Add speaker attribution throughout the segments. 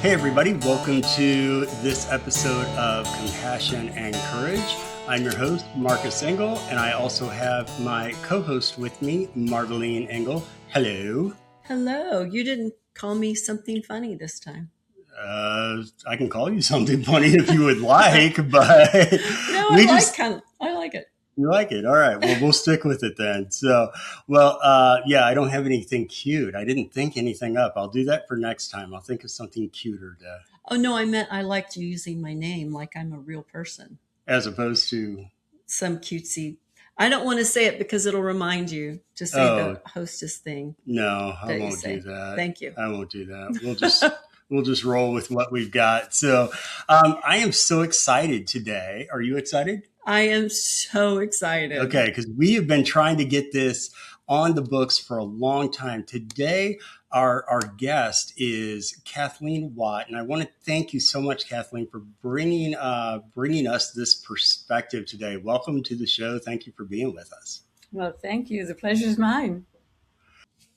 Speaker 1: Hey, everybody, welcome to this episode of Compassion and Courage. I'm your host, Marcus Engel, and I also have my co-host with me, Marlene Engel. Hello.
Speaker 2: Hello. You didn't call me something funny this time.
Speaker 1: I can call you something funny if you would like, but
Speaker 2: No, I like it.
Speaker 1: You like it? All right. Well, we'll stick with it then. So, I don't have anything cute. I didn't think anything up. I'll do that for next time. I'll think of something cuter
Speaker 2: Oh, no, I meant I liked using my name like I'm a real person.
Speaker 1: as opposed to
Speaker 2: some cutesy. I don't want to say it because it'll remind you to say the hostess thing.
Speaker 1: No, I won't do that.
Speaker 2: Thank you.
Speaker 1: I won't do that. We'll just roll with what we've got. So, I am so excited today. Are you excited?
Speaker 2: I am so excited.
Speaker 1: Okay, because we have been trying to get this on the books for a long time. Today, our guest is Kathleen Watt, and I want to thank you so much, Kathleen, for bringing us this perspective today. Welcome to the show. Thank you for being with us.
Speaker 3: Well, thank you. The pleasure is mine.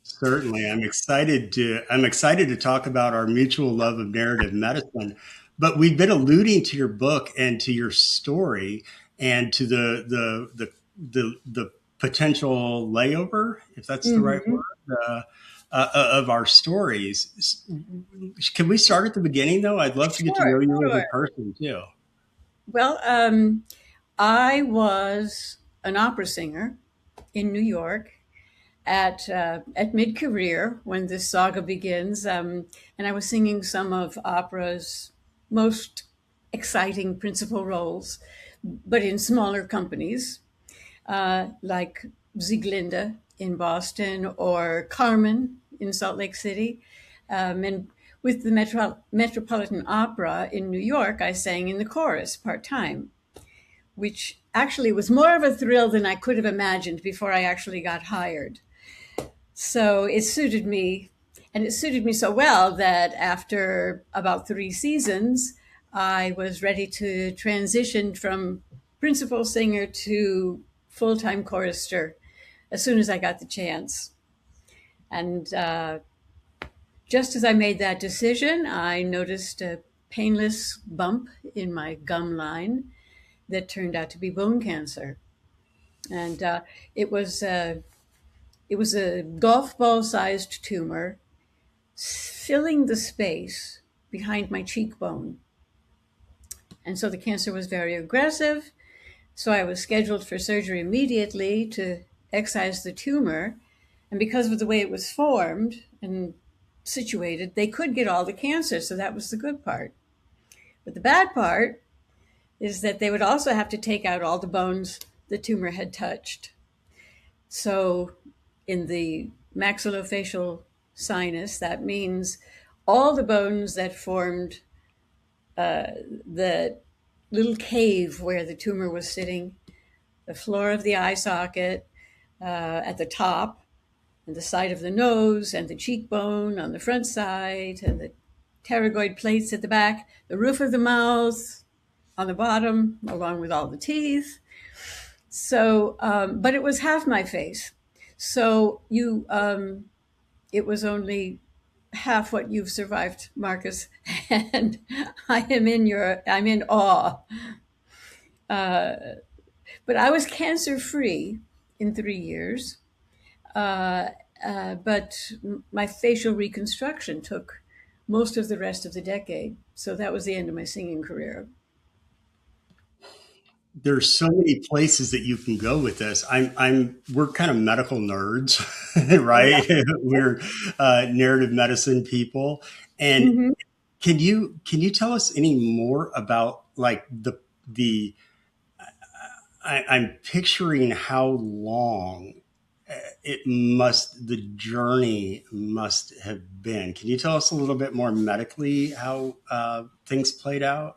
Speaker 1: Certainly, I'm excited to talk about our mutual love of narrative medicine. But we've been alluding to your book and to your story and to the potential layover, if that's the right word, of our stories. Can we start at the beginning, though? I'd love to get to know you as a person, too.
Speaker 3: Well, I was an opera singer in New York at mid-career when this saga begins, and I was singing some of opera's most exciting principal roles, but in smaller companies, like Sieglinde in Boston or Carmen in Salt Lake City. And with the Metropolitan Opera in New York, I sang in the chorus part-time, which actually was more of a thrill than I could have imagined before I actually got hired. So it suited me, and it suited me so well that after about 3 seasons, I was ready to transition from principal singer to full-time chorister as soon as I got the chance. And just as I made that decision, I noticed a painless bump in my gum line that turned out to be bone cancer. And it was a golf ball-sized tumor filling the space behind my cheekbone. And so the cancer was very aggressive. So I was scheduled for surgery immediately to excise the tumor. And because of the way it was formed and situated, they could get all the cancer. So that was the good part. But the bad part is that they would also have to take out all the bones the tumor had touched. So in the maxillofacial sinus, that means all the bones that formed the little cave where the tumor was sitting, the floor of the eye socket at the top, and the side of the nose, and the cheekbone on the front side, and the pterygoid plates at the back, the roof of the mouth on the bottom, along with all the teeth. So, but it was half my face. So it was only half what you've survived, Marcus, and I'm in awe. But I was cancer-free in 3 years, but my facial reconstruction took most of the rest of the decade. So that was the end of my singing career.
Speaker 1: There's so many places that you can go with this. We're kind of medical nerds, right? Yeah. We're narrative medicine people. And can you tell us any more about like I'm picturing how long the journey must have been. Can you tell us a little bit more medically how things played out?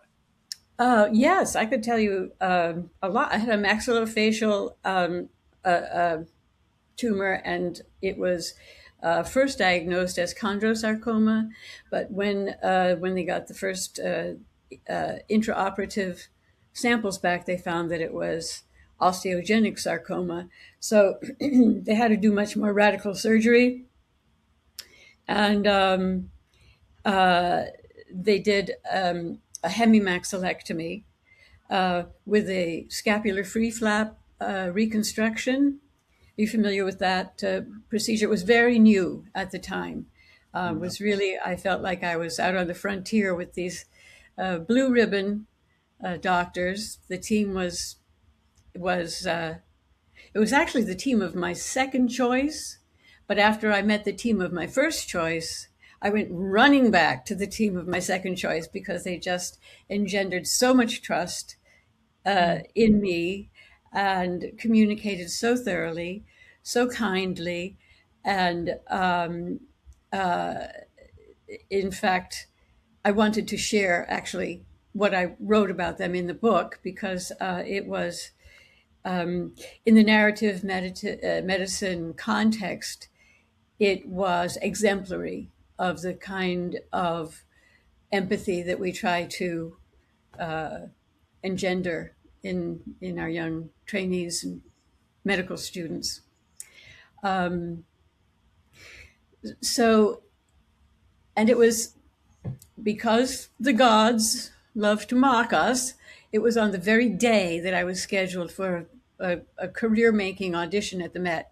Speaker 3: Yes, I could tell you a lot. I had a maxillofacial tumor, and it was first diagnosed as chondrosarcoma. But when they got the first intraoperative samples back, they found that it was osteogenic sarcoma. So they had to do much more radical surgery. And they did a hemimaxillectomy with a scapular free flap reconstruction. Are you familiar with that procedure? It was very new at the time. Was really, I felt like I was out on the frontier with these blue ribbon doctors. The team was it was actually the team of my second choice, but after I met the team of my first choice, I went running back to the team of my second choice because they just engendered so much trust in me and communicated so thoroughly, so kindly, and in fact, I wanted to share actually what I wrote about them in the book because it was in the narrative medicine context, it was exemplary of the kind of empathy that we try to engender in our young trainees and medical students. So, and it was because the gods love to mock us. It was on the very day that I was scheduled for a career-making audition at the Met.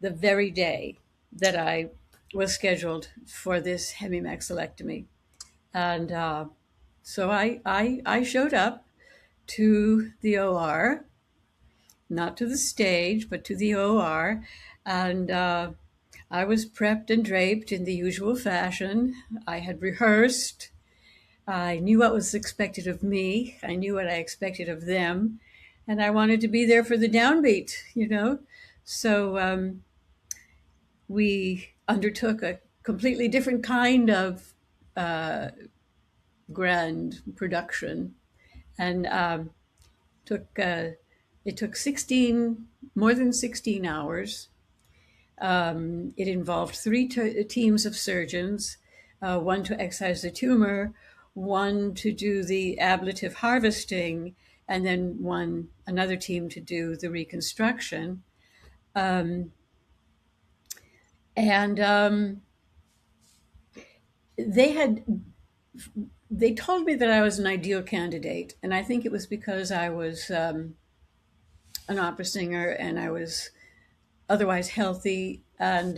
Speaker 3: The very day that I was scheduled for this hemimaxillectomy, and so I showed up to the OR, not to the stage, but to the OR, and I was prepped and draped in the usual fashion. I had rehearsed. I knew what was expected of me. I knew what I expected of them. And I wanted to be there for the downbeat, you know? So we undertook a completely different kind of grand production. And it took more than 16 hours. It involved three teams of surgeons, one to excise the tumor, one to do the ablative harvesting, and then another team to do the reconstruction. And they told me that I was an ideal candidate, and I think it was because I was an opera singer and I was otherwise healthy and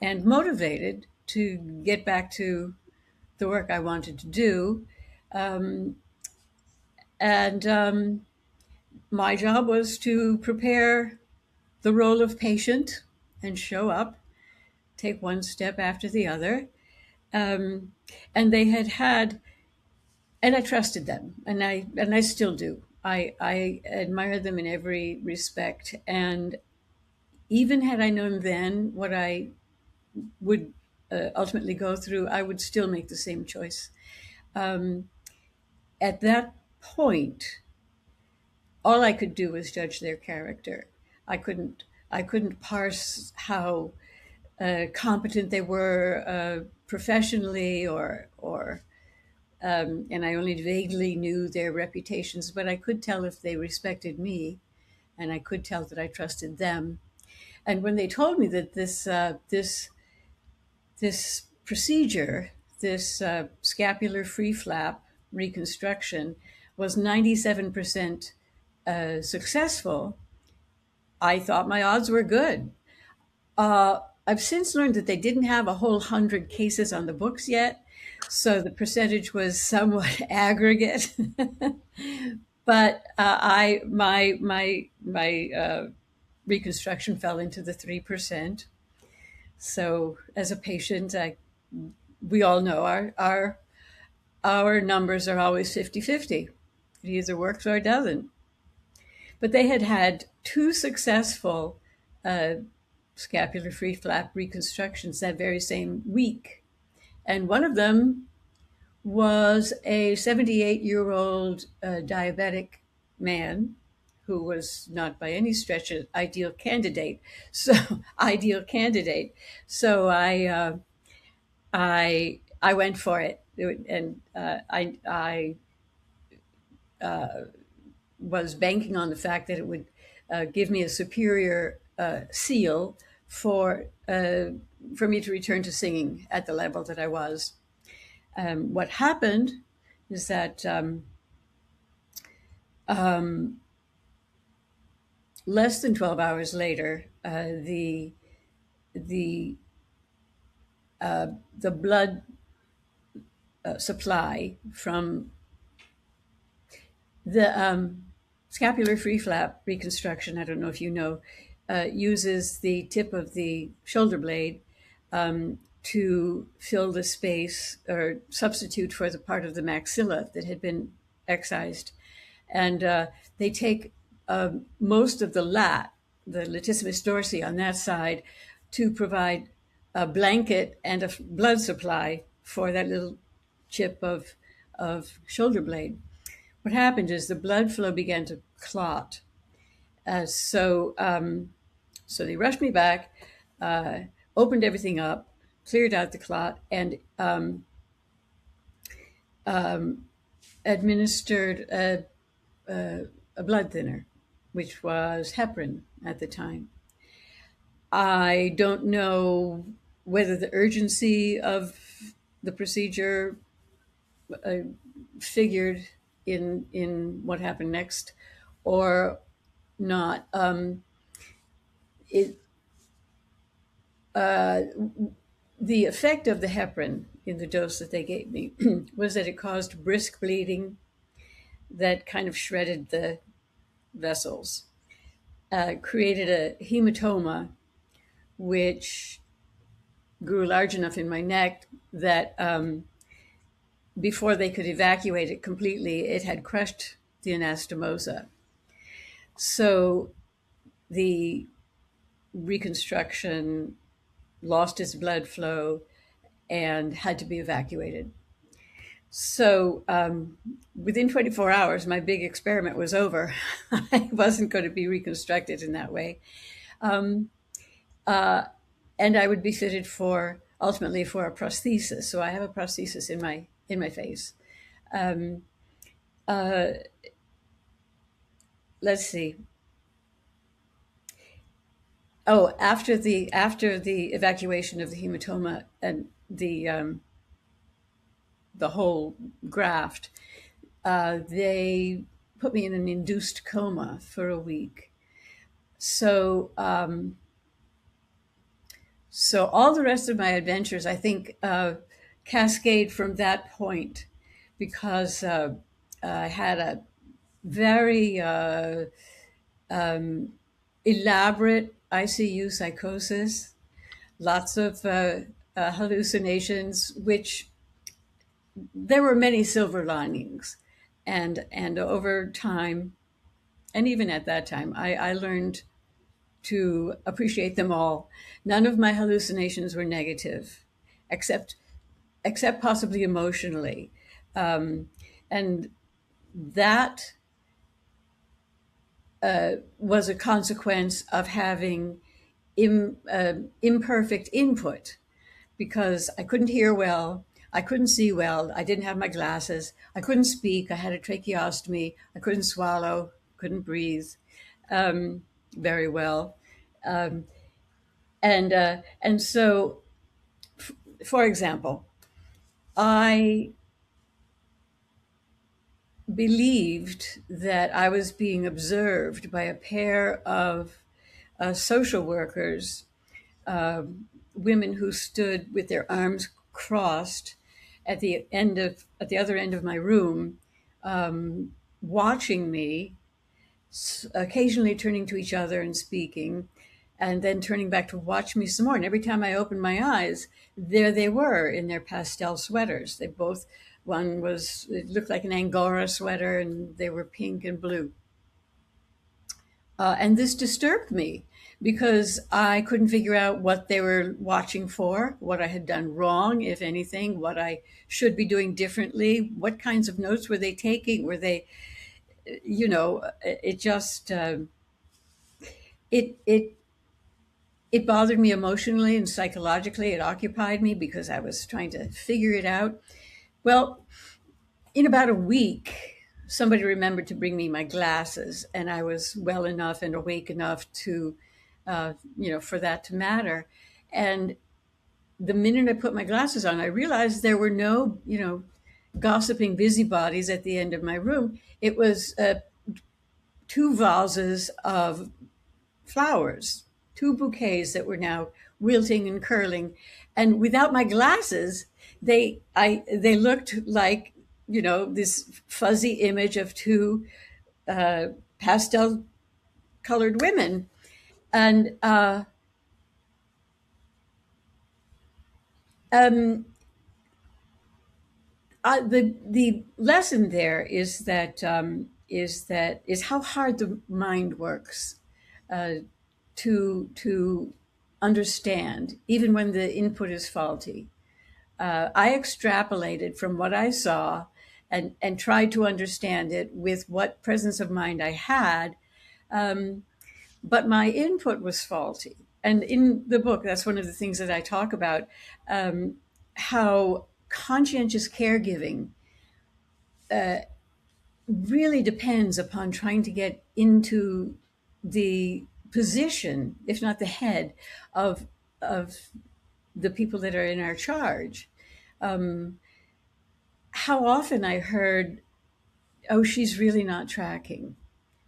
Speaker 3: motivated to get back to the work I wanted to do. And my job was to prepare the role of patient and show up, take one step after the other. And they had, and I trusted them, and I still do. I admire them in every respect. And even had I known then what I would ultimately go through, I would still make the same choice. At that point, all I could do was judge their character. I couldn't parse how competent they were professionally, and I only vaguely knew their reputations, but I could tell if they respected me, and I could tell that I trusted them. And when they told me that this procedure, this scapular free flap reconstruction, was 97% successful, I thought my odds were good. I've since learned that they didn't have a whole 100 cases on the books yet, so the percentage was somewhat aggregate. But my reconstruction fell into the 3%. So as a patient, we all know our numbers are always 50-50. It either works or it doesn't. But they had two successful scapular free flap reconstructions that very same week. And one of them was a 78-year-old diabetic man who was not by any stretch an ideal candidate. So I went for it, and I was banking on the fact that it would give me a superior seal for me to return to singing at the level that I was. What happened is that less than 12 hours later, the blood supply from the scapular free flap reconstruction, I don't know if you know, uses the tip of the shoulder blade to fill the space or substitute for the part of the maxilla that had been excised. And they take most of the lat, the latissimus dorsi on that side, to provide a blanket and a blood supply for that little chip of shoulder blade. What happened is the blood flow began to clot. So they rushed me back, opened everything up, cleared out the clot, and administered a blood thinner, which was heparin at the time. I don't know whether the urgency of the procedure figured in what happened next or not. The effect of the heparin in the dose that they gave me was that it caused brisk bleeding that kind of shredded the vessels, created a hematoma, which grew large enough in my neck that before they could evacuate it completely, it had crushed the anastomosa. So the reconstruction lost its blood flow and had to be evacuated. So within 24 hours, my big experiment was over. I wasn't going to be reconstructed in that way. And I would be fitted ultimately for a prosthesis. So I have a prosthesis in my face. Let's see. Oh, after the evacuation of the hematoma and the whole graft, they put me in an induced coma for a week. So all the rest of my adventures, I think, cascade from that point, because I had a very elaborate ICU psychosis, lots of hallucinations, which there were many silver linings. And over time, and even at that time, I learned to appreciate them all. None of my hallucinations were negative, except possibly emotionally. And that was a consequence of having imperfect input, because I couldn't hear well, I couldn't see well, I didn't have my glasses, I couldn't speak, I had a tracheostomy, I couldn't swallow, couldn't breathe very well. And so, for example, I believed that I was being observed by a pair of social workers, women who stood with their arms crossed at the other end of my room, watching me, occasionally turning to each other and speaking, and then turning back to watch me some more. And every time I opened my eyes, there they were in their pastel sweaters. It looked like an Angora sweater, and they were pink and blue. And this disturbed me because I couldn't figure out what they were watching for, what I had done wrong, if anything, what I should be doing differently, what kinds of notes were they taking? Were they, it just, it bothered me emotionally and psychologically. It occupied me because I was trying to figure it out. Well, in about a week, somebody remembered to bring me my glasses, and I was well enough and awake enough to, for that to matter. And the minute I put my glasses on, I realized there were no, gossiping busybodies at the end of my room. It was two vases of flowers, two bouquets that were now wilting and curling. And without my glasses, they looked like, this fuzzy image of two pastel colored women. And um, the lesson there is how hard the mind works uh, to understand, even when the input is faulty. I extrapolated from what I saw and tried to understand it with what presence of mind I had, but my input was faulty. And in the book, that's one of the things that I talk about, how conscientious caregiving really depends upon trying to get into the position, if not the head, of the people that are in our charge. How often I heard, "Oh, she's really not tracking.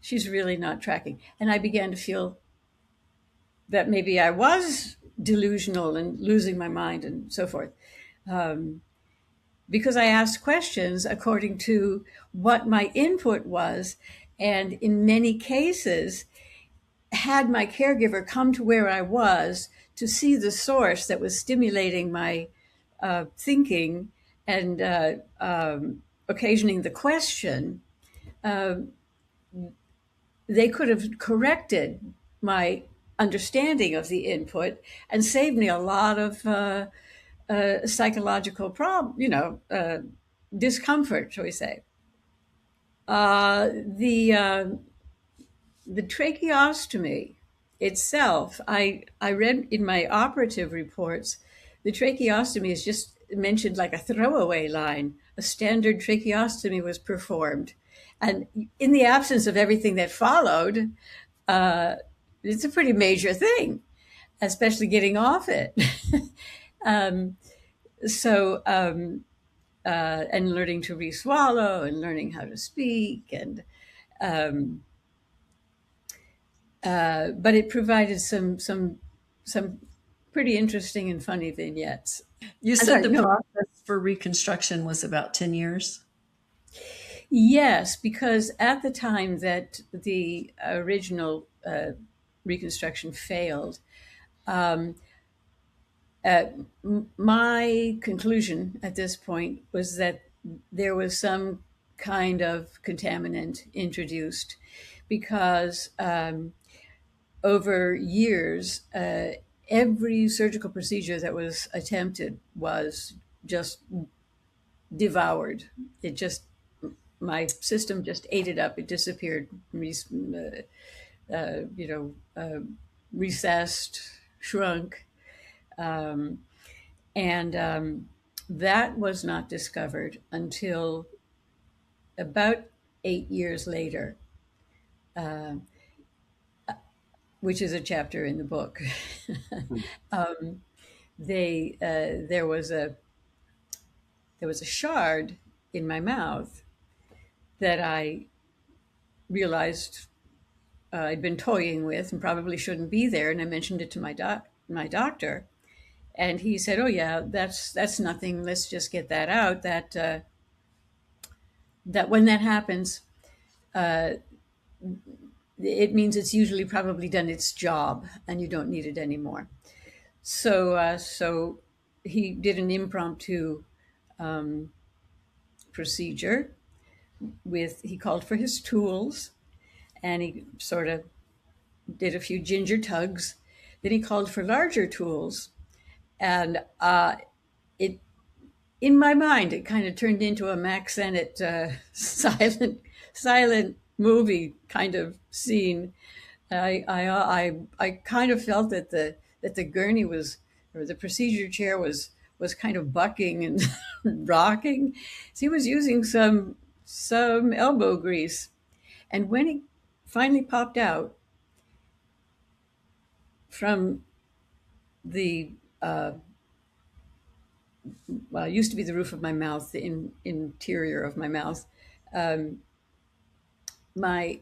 Speaker 3: She's really not tracking," and I began to feel that maybe I was delusional and losing my mind and so forth. Because I asked questions according to what my input was. And in many cases, had my caregiver come to where I was to see the source that was stimulating my thinking and occasioning the question, they could have corrected my understanding of the input and saved me a lot of psychological discomfort, shall we say. The tracheostomy itself, I read in my operative reports, the tracheostomy is just mentioned like a throwaway line. A standard tracheostomy was performed. And in the absence of everything that followed, it's a pretty major thing, especially getting off it. um, so, and learning to re-swallow and learning how to speak and but it provided some pretty interesting and funny vignettes.
Speaker 2: You said
Speaker 3: Sorry,
Speaker 2: the
Speaker 3: no.
Speaker 2: process for reconstruction was about 10 years?
Speaker 3: Yes, because at the time that the original reconstruction failed, my conclusion at this point was that there was some kind of contaminant introduced because over years, every surgical procedure that was attempted was just devoured. It just, my system just ate it up. It disappeared, recessed, shrunk. And that was not discovered until about 8 years later, which is a chapter in the book. There was a shard in my mouth that I realized I'd been toying with and probably shouldn't be there, and I mentioned it to my doctor, and he said, "Oh yeah, that's nothing. Let's just get that out. That when that happens, it means it's usually probably done its job, and you don't need it anymore." So he did an impromptu procedure he called for his tools, and he sort of did a few ginger tugs. Then he called for larger tools, and it, in my mind, it kind of turned into a Max Sennett silent movie kind of scene. I kind of felt that the gurney was, or the procedure chair was kind of bucking and rocking. So he was using some elbow grease, and when he finally popped out from the well, it used to be the roof of my mouth, the interior of my mouth. My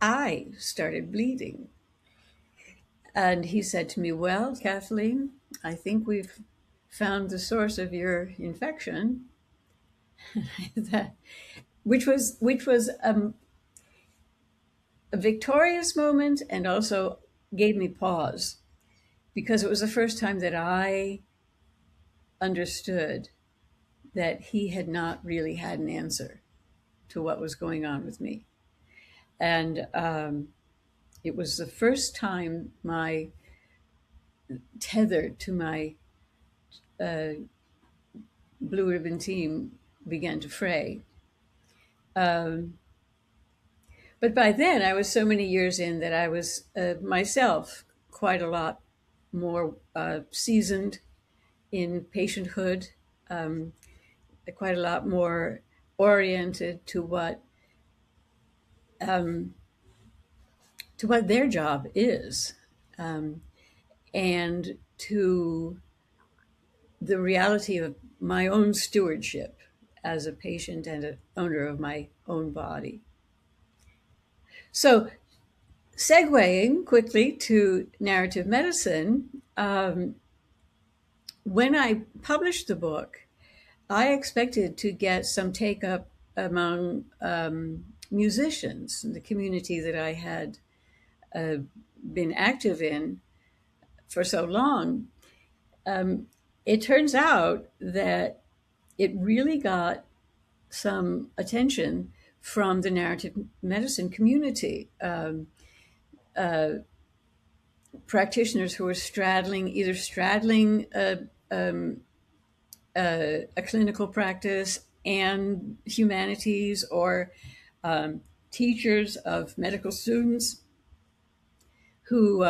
Speaker 3: eye started bleeding. And he said to me, "Well, Kathleen, I think we've found the source of your infection." that, which was a victorious moment, and also gave me pause, because it was the first time that I understood that he had not really had an answer to what was going on with me. And it was the first time my tether to my blue ribbon team began to fray. But by then, I was so many years in that I was myself quite a lot more seasoned in patienthood, quite a lot more oriented to what their job is, and to the reality of my own stewardship as a patient and an owner of my own body. So, segueing quickly to narrative medicine, when I published the book, I expected to get some take up among musicians in the community that I had been active in for so long. It turns out that it really got some attention from the narrative medicine community. Practitioners who were either straddling a clinical practice and humanities, or teachers of medical students who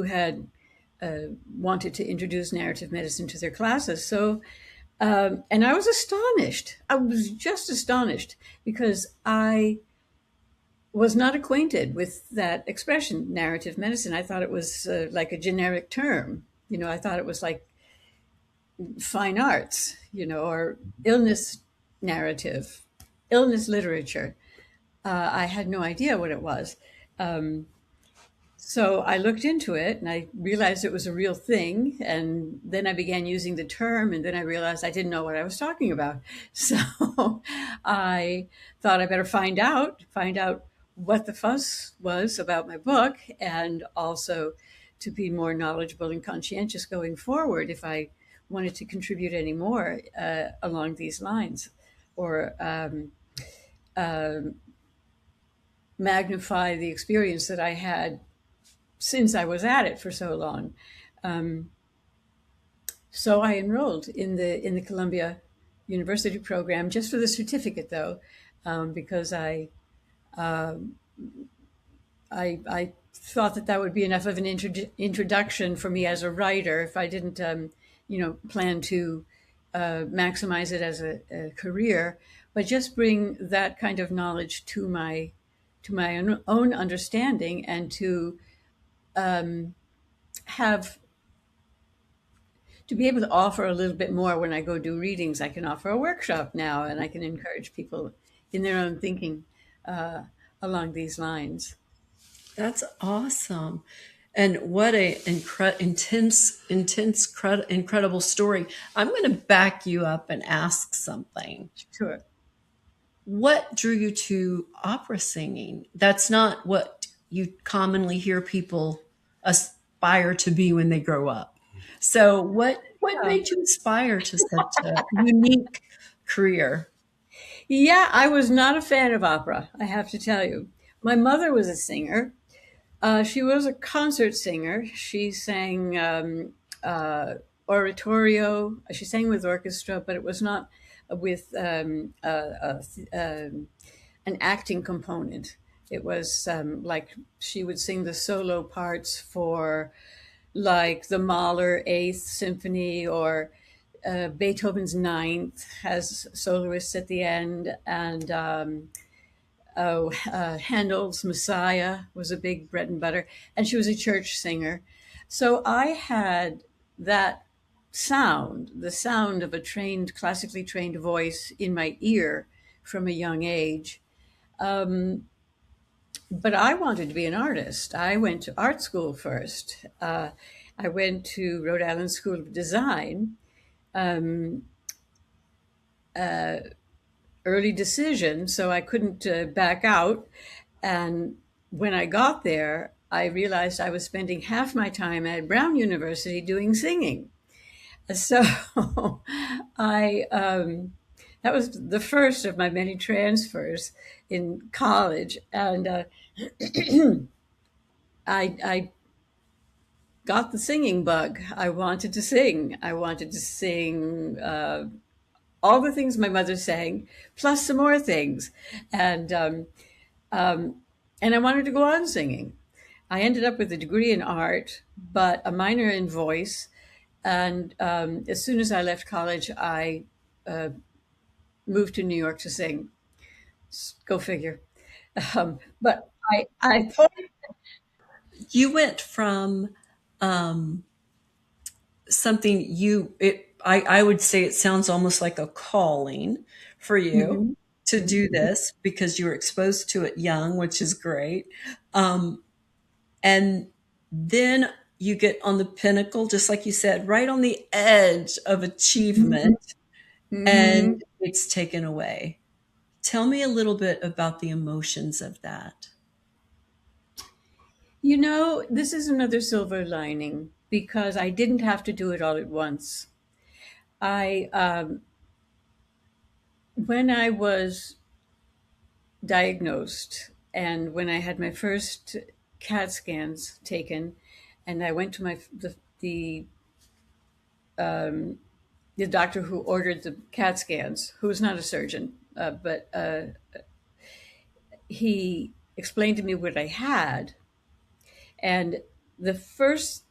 Speaker 3: had wanted to introduce narrative medicine to their classes. So, and I was astonished. I was just astonished, because I was not acquainted with that expression, narrative medicine. I thought it was like a generic term. I thought it was like fine arts, or illness narrative, illness literature. I had no idea what it was. So I looked into it and I realized it was a real thing. And then I began using the term, and then I realized I didn't know what I was talking about. So I thought I better find out what the fuss was about my book, and also to be more knowledgeable and conscientious going forward if I wanted to contribute any more along these lines, or magnify the experience that I had since I was at it for so long. So I enrolled in the Columbia University program, just for the certificate, though, because I thought that would be enough of an introduction for me as a writer, if I didn't, plan to maximize it as a career, but just bring that kind of knowledge to my own understanding, and to be able to offer a little bit more when I go do readings. I can offer a workshop now, and I can encourage people in their own thinking along these lines.
Speaker 2: That's awesome. And what a incredible story. I'm going to back you up and ask something.
Speaker 3: Sure.
Speaker 2: What drew you to opera singing? That's not what you commonly hear people aspire to be when they grow up. So what made you aspire to such a unique career?
Speaker 3: Yeah, I was not a fan of opera, I have to tell you. My mother was a singer. She was a concert singer. She sang oratorio. She sang with orchestra, but it was not with an acting component. It was like she would sing the solo parts for, like, the Mahler Eighth Symphony, or Beethoven's Ninth has soloists at the end, and Handel's Messiah was a big bread and butter, and she was a church singer. So I had that sound, the sound of a classically trained voice in my ear from a young age. But I wanted to be an artist. I went to art school first. I went to Rhode Island School of Design. Um, Early decision, so I couldn't back out. And when I got there, I realized I was spending half my time at Brown University doing singing. So I that was the first of my many transfers in college, and I got the singing bug. I wanted to sing. I wanted to sing all the things my mother sang, plus some more things, and um, and I wanted to go on singing. I ended up with a degree in art, but a minor in voice. And as soon as I left college, I moved to New York to sing. Go figure. But I thought,
Speaker 2: You went from um, something I would say it sounds almost like a calling for you
Speaker 3: mhm,
Speaker 2: to do
Speaker 3: mhm.
Speaker 2: this because you were exposed to it young, which is great. Um, and then you get on the pinnacle, just like you said, right on the edge of achievement, and
Speaker 3: Mhm.
Speaker 2: it's taken away. Tell me a little bit about the emotions of that.
Speaker 3: This is another silver lining because I didn't have to do it all at once. I When I was diagnosed and when I had my first CAT scans taken, and I went to the doctor who ordered the CAT scans, who was not a surgeon, but he explained to me what I had, and the first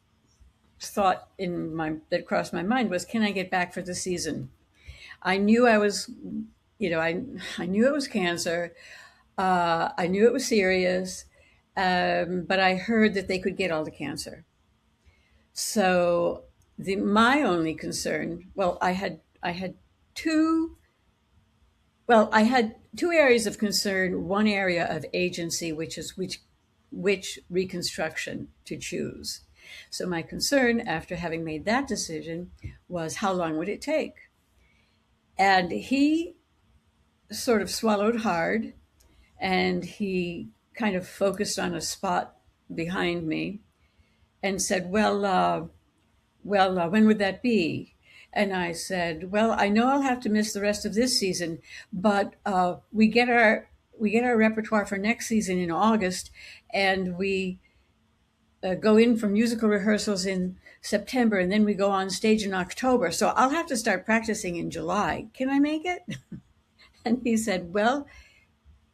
Speaker 3: thought that crossed my mind was, can I get back for the season? I knew I was, I knew it was cancer. I knew it was serious, but I heard that they could get all the cancer. So my only concern, two, I had two areas of concern. One area of agency, which is which reconstruction to choose. So my concern after having made that decision was how long would it take? And he sort of swallowed hard and he kind of focused on a spot behind me and said, when would that be? And I said, well, I know I'll have to miss the rest of this season, but we get our repertoire for next season in August, and we go in for musical rehearsals in September, and then we go on stage in October. So I'll have to start practicing in July. Can I make it? And he said, well,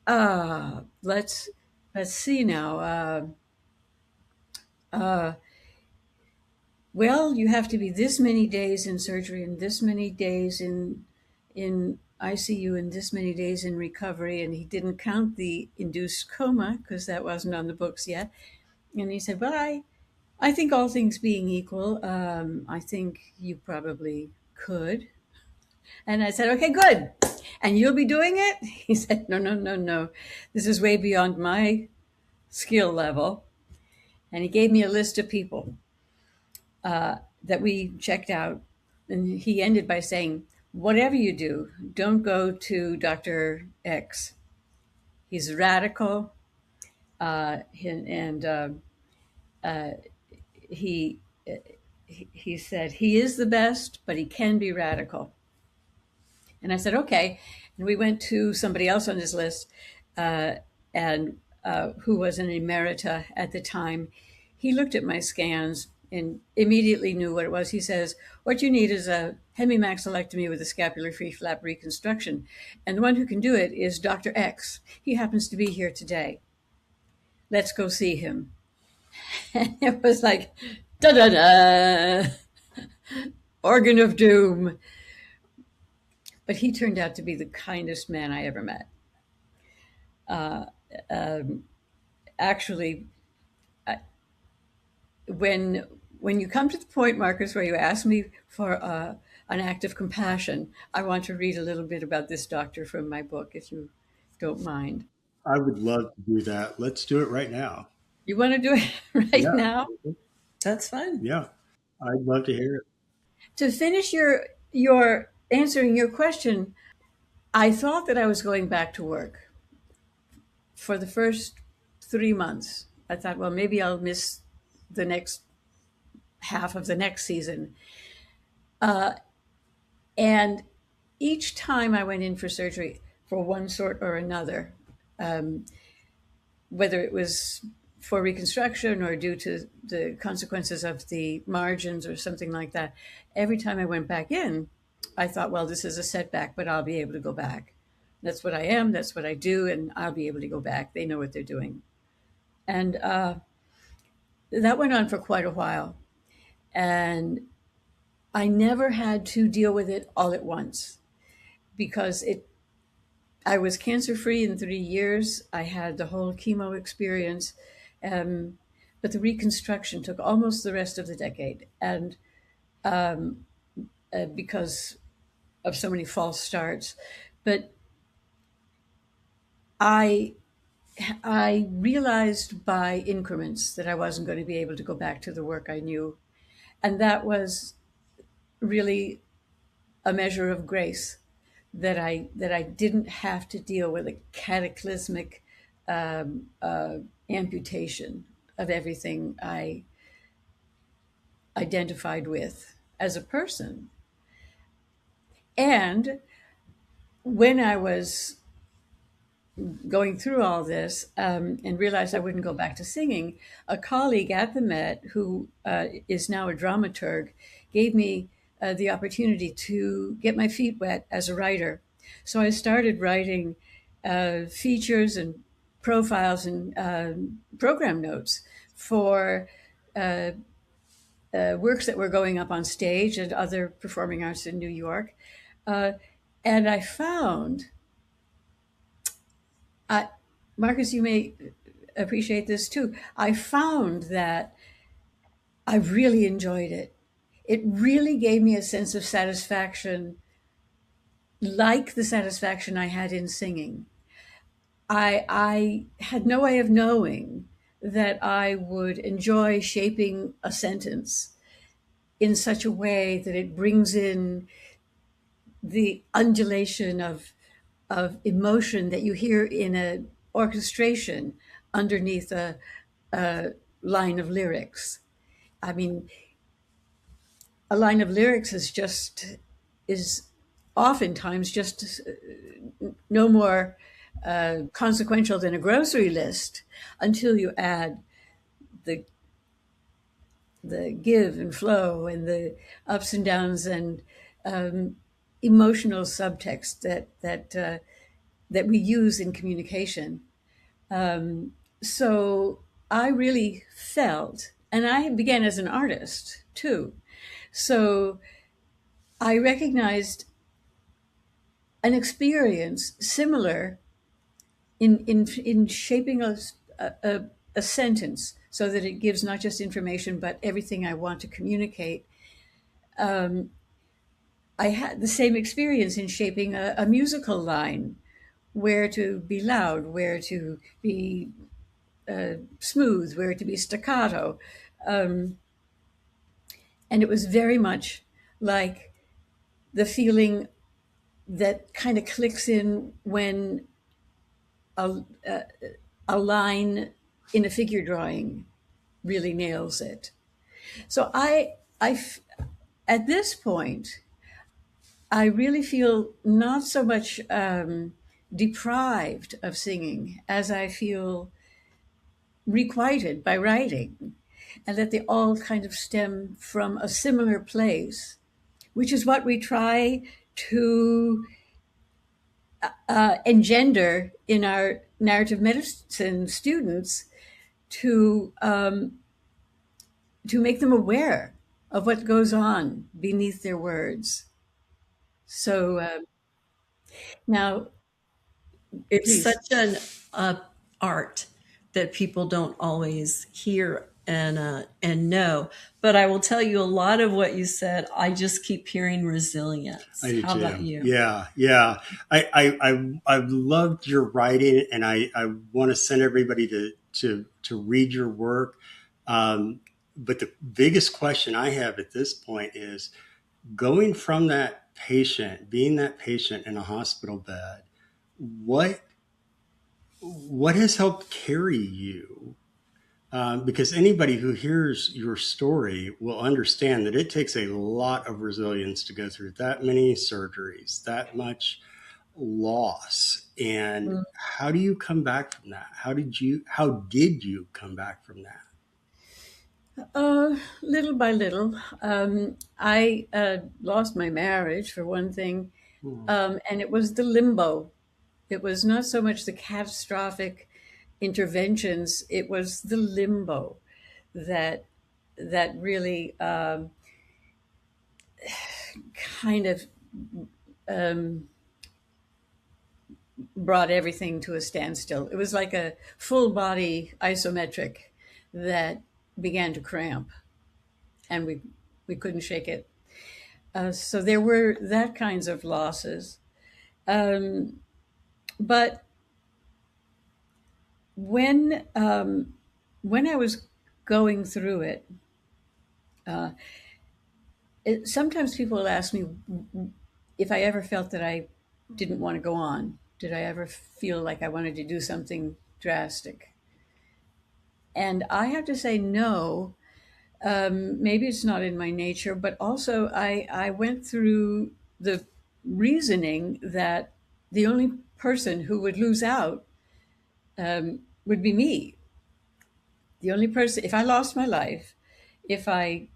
Speaker 3: let's see now. Uh, well, you have to be this many days in surgery and this many days in ICU and this many days in recovery. And he didn't count the induced coma because that wasn't on the books yet. And he said, well, I think all things being equal, I think you probably could. And I said, okay, good. And you'll be doing it? He said, no, no, no, no. This is way beyond my skill level. And he gave me a list of people that we checked out. And he ended by saying, whatever you do, don't go to Dr. X. He's radical. And he, he said, he is the best, but he can be radical. And I said, okay. And we went to somebody else on his list, uh, and who was an emerita at the time. He looked at my scans and immediately knew what it was. He says, what you need is a hemimaxillectomy with a scapular free flap reconstruction. And the one who can do it is Dr. X. He happens to be here today. Let's go see him. And it was like, da da da, organ of doom. But he turned out to be the kindest man I ever met. Uh, um, Actually, when when you come to the point, Marcus, where you ask me for an act of compassion, I want to read a little bit about this doctor from my book, if you don't mind.
Speaker 1: I would love to do that. Let's do it right now.
Speaker 3: You want to do it right
Speaker 1: Yeah.
Speaker 3: now?
Speaker 2: That's fun.
Speaker 1: Yeah. I'd love to hear it.
Speaker 3: To finish your answering your question, I thought that I was going back to work for the first 3 months. I thought, well, maybe I'll miss the next half of the next season. And each time I went in for surgery for one sort or another, um, whether it was for reconstruction or due to the consequences of the margins or something like that, every time I went back in, I thought, well, this is a setback, but I'll be able to go back. That's what I am, that's what I do, and I'll be able to go back. They know what they're doing. And that went on for quite a while. And I never had to deal with it all at once because I was cancer free in 3 years. I had the whole chemo experience, but the reconstruction took almost the rest of the decade, and because of so many false starts. But I I realized by increments that I wasn't going to be able to go back to the work I knew, and that was really a measure of grace that I didn't have to deal with a cataclysmic amputation of everything I identified with as a person. And when I was going through all this and realized I wouldn't go back to singing, a colleague at the Met, who is now a dramaturg, gave me the opportunity to get my feet wet as a writer. So I started writing features and profiles and program notes for works that were going up on stage and other performing arts in New York. Uh, and I found, Marcus, you may appreciate this too. I found that I really enjoyed it. It really gave me a sense of satisfaction, like the satisfaction I had in singing. I had no way of knowing that I would enjoy shaping a sentence in such a way that it brings in the undulation of emotion that you hear in an orchestration underneath a line of lyrics. I mean, a line of lyrics is oftentimes just no more consequential than a grocery list until you add the give and flow and the ups and downs and emotional subtext that we use in communication. So I really felt, and I began as an artist too. So I recognized an experience similar in shaping a sentence so that it gives not just information, but everything I want to communicate. I had the same experience in shaping a musical line, where to be loud, where to be smooth, where to be staccato. And it was very much like the feeling that kind of clicks in when a line in a figure drawing really nails it. So at this point, I really feel not so much deprived of singing as I feel requited by writing, and that they all kind of stem from a similar place, which is what we try to engender in our narrative medicine students to make them aware of what goes on beneath their words. So now,
Speaker 2: It's
Speaker 3: please.
Speaker 2: such an art that people don't always hear and know. But I will tell you a lot of what you said. I just keep hearing
Speaker 1: I
Speaker 2: resilience.
Speaker 1: do
Speaker 2: How about
Speaker 1: too.
Speaker 2: you?
Speaker 1: Yeah, yeah. I've loved your writing, and I want to send everybody to read your work. But the biggest question I have at this point is going from that patient, being that patient in a hospital bed. What what has helped carry you? Because anybody who hears your story will understand that it takes a lot of resilience to go through that many surgeries, that much loss. And how do you come back from that? How did you come back from that?
Speaker 3: Little by little. I lost my marriage, for one thing,
Speaker 1: Hmm.
Speaker 3: and it was the limbo. It was not so much the catastrophic interventions; it was the limbo that really kind of um, brought everything to a standstill. It was like a full body isometric that began to cramp, and we couldn't shake it. So there were that kinds of losses. Um, but when when I was going through it, uh, sometimes people will ask me if I ever felt that I didn't want to go on. Did I ever feel like I wanted to do something drastic? And I have to say no. Maybe it's not in my nature, but also I went through the reasoning that the only person who would lose out would be me. The only person, if I lost my life, if I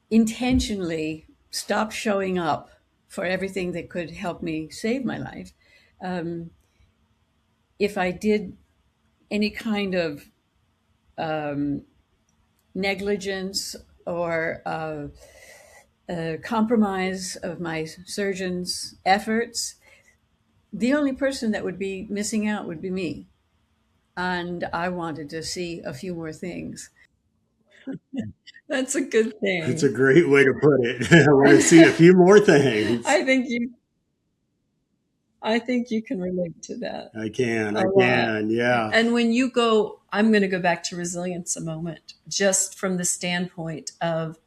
Speaker 3: intentionally stopped showing up for everything that could help me save my life, um, if I did any kind of um, negligence or compromise of my surgeon's efforts, the only person that would be missing out would be me. And I wanted to see a few more things.
Speaker 2: That's a good
Speaker 1: That's a
Speaker 2: thing.
Speaker 1: great way to put it. I want to see a few more things.
Speaker 2: I think you I think you can relate to that
Speaker 1: I can,
Speaker 2: a
Speaker 1: I
Speaker 2: lot.
Speaker 1: can, yeah.
Speaker 2: And when you go, I'm going to go back to resilience a moment, just from the standpoint of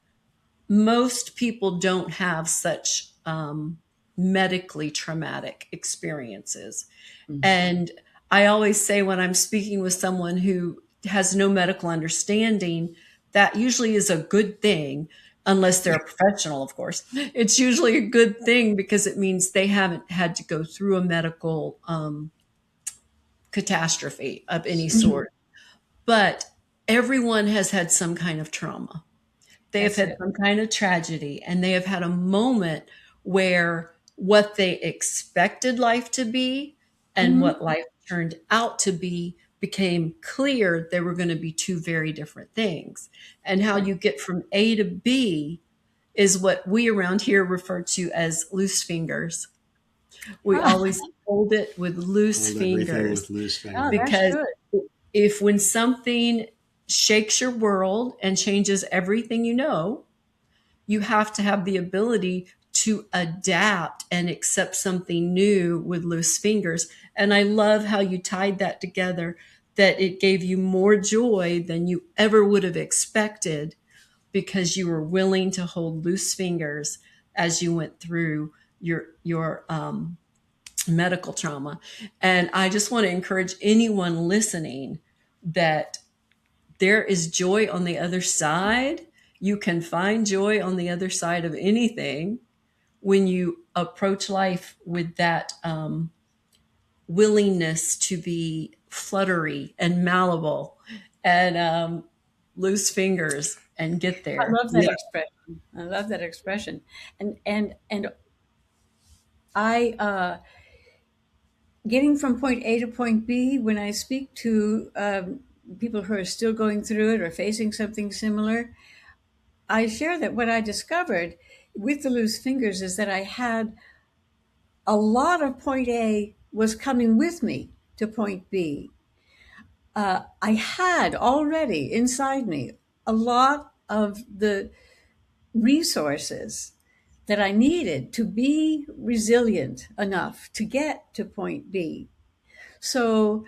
Speaker 2: most people don't have such medically traumatic experiences. And I always say when I'm speaking with someone who has no medical understanding, that usually is a good thing, unless they're a professional, of course. It's usually a good thing because it means they haven't had to go through a medical catastrophe of any
Speaker 3: Mhm.
Speaker 2: sort. But everyone has had some kind of trauma. They have
Speaker 3: That's
Speaker 2: had
Speaker 3: it.
Speaker 2: some kind of tragedy, and they have had a moment where what they expected life to be and
Speaker 3: Mhm.
Speaker 2: what life turned out to be became clear they were going to be two very different things. And how
Speaker 3: Right.
Speaker 2: you get from A to B is what we around here refer to as loose fingers. We
Speaker 3: Ah,
Speaker 2: always hold it with loose
Speaker 1: Hold everything with
Speaker 2: fingers
Speaker 1: loose
Speaker 3: oh, that's
Speaker 1: fingers.
Speaker 2: because
Speaker 3: good.
Speaker 2: if when something shakes your world and changes everything you know, you have to have the ability to adapt and accept something new with loose fingers. And I love how you tied that together, that it gave you more joy than you ever would have expected because you were willing to hold loose fingers as you went through your medical trauma. And I just want to encourage anyone listening that there is joy on the other side. You can find joy on the other side of anything when you approach life with that willingness to be fluttery and malleable and loose fingers and get
Speaker 3: I
Speaker 2: there.
Speaker 3: love that expression. I love that expression. And I getting from point A to point B, when I speak to people who are still going through it or facing something similar, I share that what I discovered with the loose fingers is that I had a lot of point A was coming with me to point B. I had already inside me a lot of the resources that I needed to be resilient enough to get to point B. So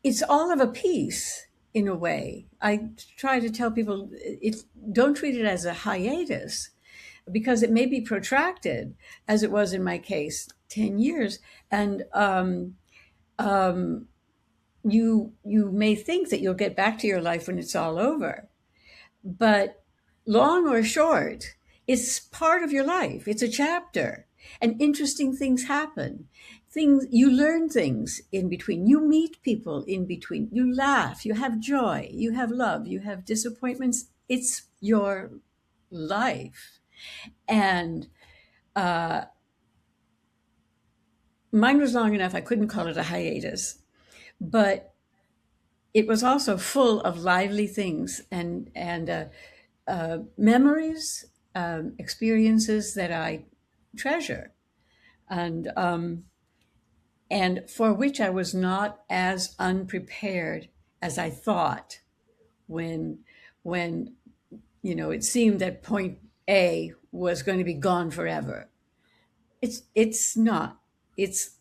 Speaker 3: it's all of a piece in a way. I try to tell people don't treat it as a hiatus because it may be protracted, as it was in my case, 10 years. And you may think that you'll get back to your life when it's all over. But long or short, it's part of your life. It's a chapter. And interesting things happen. You learn things in between. You meet people in between. You laugh, you have joy, you have love, you have disappointments. It's your life. And mine was long enough, I couldn't call it a hiatus. But it was also full of lively things and memories, experiences that I treasure, and for which I was not as unprepared as I thought when it seemed that point A was going to be gone forever. It's not. It's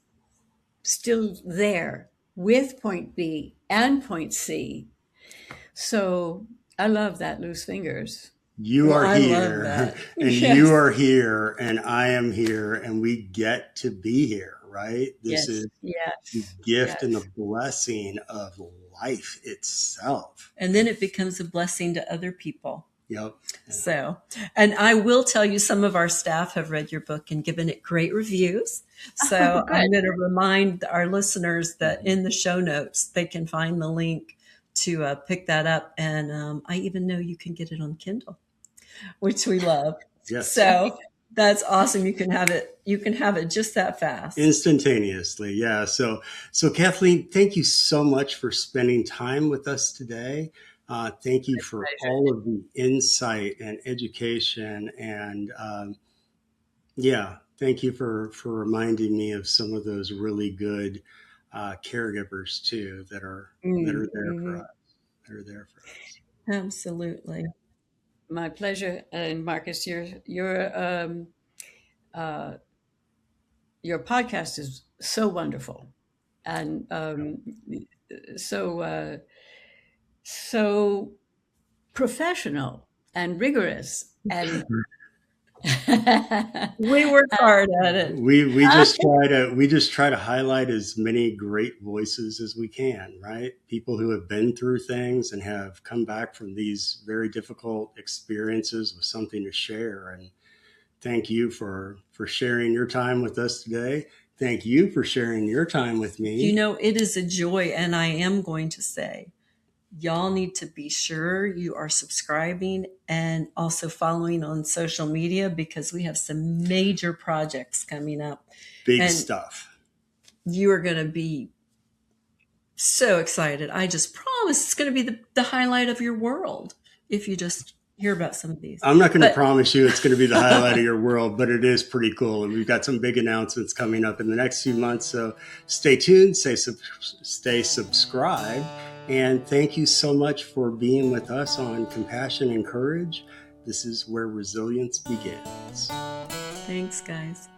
Speaker 3: still there with point B and point C. So I love that, Loose Fingers.
Speaker 1: You are
Speaker 2: I love
Speaker 1: here,
Speaker 2: that.
Speaker 1: and
Speaker 2: Yes.
Speaker 1: you are here, and I am here, and we get to be here, right? This
Speaker 3: Yes,
Speaker 1: is the
Speaker 3: yes,
Speaker 1: gift and
Speaker 3: yes.
Speaker 1: the blessing of life itself.
Speaker 2: And then it becomes a blessing to other people.
Speaker 1: Yep.
Speaker 2: So, and I will tell you, some of our staff have read your book and given it great reviews. So
Speaker 3: good.
Speaker 2: I'm going to remind our listeners that in the show notes, they can find the link to pick that up. And I even know you can get it on Kindle, which we love.
Speaker 1: Yes.
Speaker 2: So that's awesome. You can have it. You can have it just that fast.
Speaker 1: Instantaneously. Yeah. So Kathleen, thank you so much for spending time with us today. Thank you for all of the insight and education. And thank you for reminding me of some of those really good caregivers too that are there for us. That are there for us.
Speaker 2: Absolutely.
Speaker 3: My pleasure. And Marcus, your podcast is so wonderful and so professional and rigorous and
Speaker 2: We work hard at it.
Speaker 1: We just try to highlight as many great voices as we can, right? People who have been through things and have come back from these very difficult experiences with something to share. And thank you for sharing your time with us today. Thank you for sharing your time with me.
Speaker 2: You know, it is a joy. And I am going to say, y'all need to be sure you are subscribing and also following on social media because we have some major projects coming up.
Speaker 1: Big stuff.
Speaker 2: You are going to be so excited. I just promise it's going to be the highlight of your world if you just hear about some of these.
Speaker 1: I'm not going to promise you it's going to be the highlight of your world, but it is pretty cool. And we've got some big announcements coming up in the next few months. So stay tuned, stay subscribed. And thank you so much for being with us on Compassion and Courage. This is where resilience begins.
Speaker 2: Thanks, guys.